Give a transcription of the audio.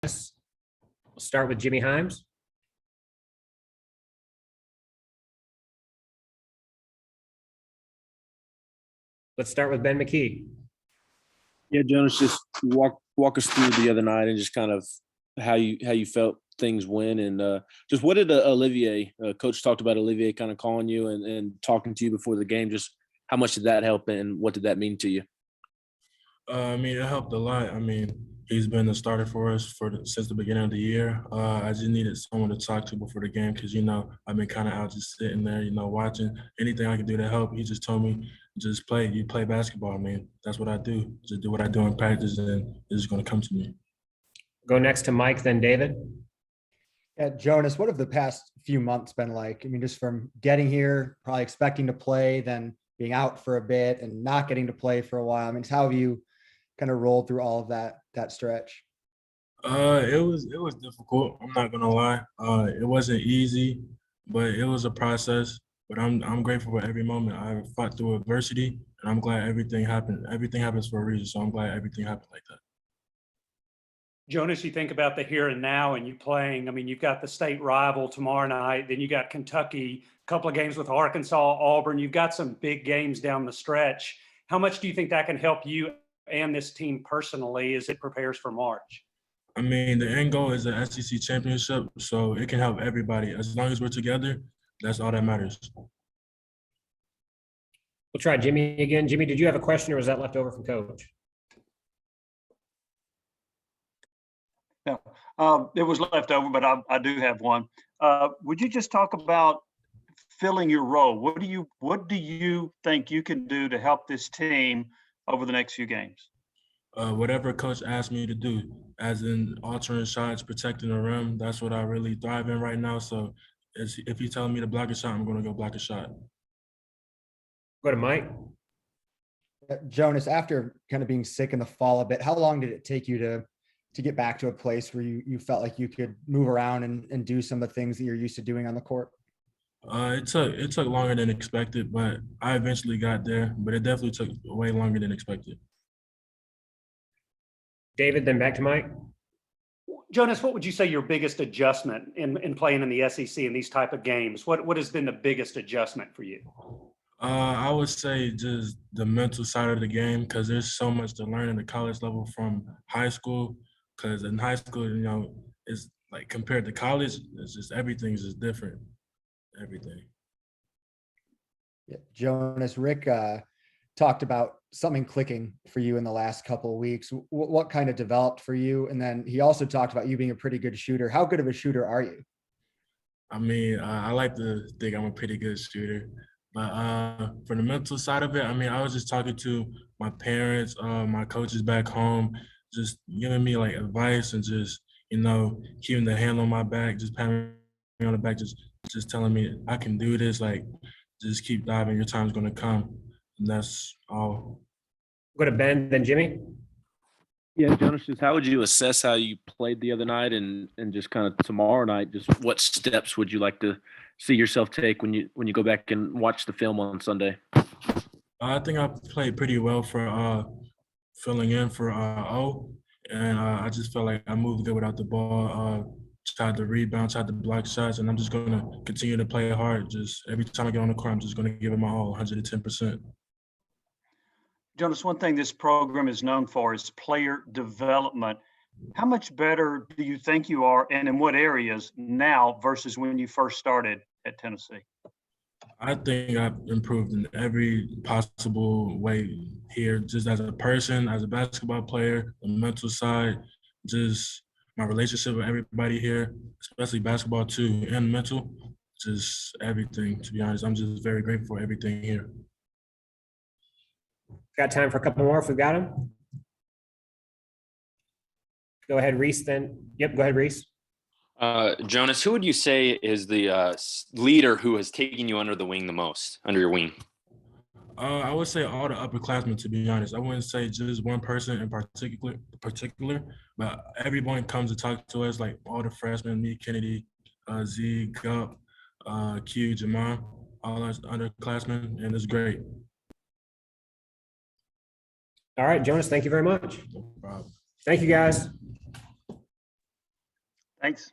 We'll start with Jimmy Himes. Let's start with Ben McKee. Yeah, Jonas, just walk us through the other night and just kind of how you felt things went, and just what did Olivier, coach talked about Olivier kind of calling you and talking to you before the game. Just how much did that help, and what did that mean to you? It helped a lot. He's been the starter for us since the beginning of the year. I just needed someone to talk to before the game because, I've been kind of out just sitting there, watching anything I can do to help. He just told me, just play. You play basketball, that's what I do. Just do what I do in practice, and it's just going to come to me. Go next to Mike, then David. Yeah, Jonas, what have the past few months been like? Just from getting here, probably expecting to play, then being out for a bit and not getting to play for a while. How have you kind of rolled through all of that stretch? It was difficult. I'm not gonna lie. It wasn't easy, but it was a process. But I'm grateful for every moment. I fought through adversity, and I'm glad everything happened. Everything happens for a reason, so I'm glad everything happened like that. Jonas, you think about the here and now and you playing, you've got the state rival tomorrow night, then you got Kentucky, a couple of games with Arkansas, Auburn. You've got some big games down the stretch. How much do you think that can help you and this team personally as it prepares for March? The end goal is the SEC championship, so it can help everybody. As long as we're together, that's all that matters. We'll try Jimmy again. Jimmy, did you have a question, or was that left over from Coach? No, it was left over, but I do have one. Would you just talk about filling your role? What do you think you can do to help this team over the next few games? Whatever coach asked me to do, as in altering shots, protecting the rim, that's what I really thrive in right now. So if you're telling me to block a shot, I'm going to go block a shot. Go to Mike. Jonas, after kind of being sick in the fall a bit, how long did it take you to get back to a place where you felt like you could move around and do some of the things that you're used to doing on the court? It took longer than expected, but I eventually got there. But it definitely took way longer than expected. David, then back to Mike. Jonas, what would you say your biggest adjustment in playing in the SEC in these type of games? What has been the biggest adjustment for you? I would say just the mental side of the game, because there's so much to learn in the college level from high school. Because in high school, it's like compared to college, it's just everything's just different. Everything. Yeah. Jonas, Rick talked about something clicking for you in the last couple of weeks. What kind of developed for you? And then he also talked about you being a pretty good shooter. How good of a shooter are you? I like to think I'm a pretty good shooter. But for the mental side of it, I was just talking to my parents, my coaches back home, just giving me like advice and just, keeping the hand on my back, just patting me on the back, just telling me I can do this. Like, just keep diving. Your time's going to come. And that's all. Go to Ben, then Jimmy. Yeah, Jonas, just how would you assess how you played the other night and just kind of tomorrow night? Just what steps would you like to see yourself take when you go back and watch the film on Sunday? I think I played pretty well for filling in for O, and I just felt like I moved good without the ball. Tried to rebound, tried to block shots, and I'm just going to continue to play hard. Just every time I get on the court, I'm just going to give it my all, 110%. Jonas, one thing this program is known for is player development. How much better do you think you are, and in what areas now versus when you first started at Tennessee? I think I've improved in every possible way here, just as a person, as a basketball player, the mental side, just my relationship with everybody here, especially basketball too, and mental, just everything, to be honest. I'm just very grateful for everything here. Got time for a couple more if we've got them. Go ahead, Reese, then. Yep, go ahead, Reese. Jonas, who would you say is the leader who has taken you under your wing? I would say all the upperclassmen, to be honest. I wouldn't say just one person in particular, but everyone comes to talk to us, like all the freshmen, me, Kennedy, Z, Gup, Q, Jamal, all us underclassmen, and it's great. All right, Jonas, thank you very much. No problem. Thank you, guys. Thanks.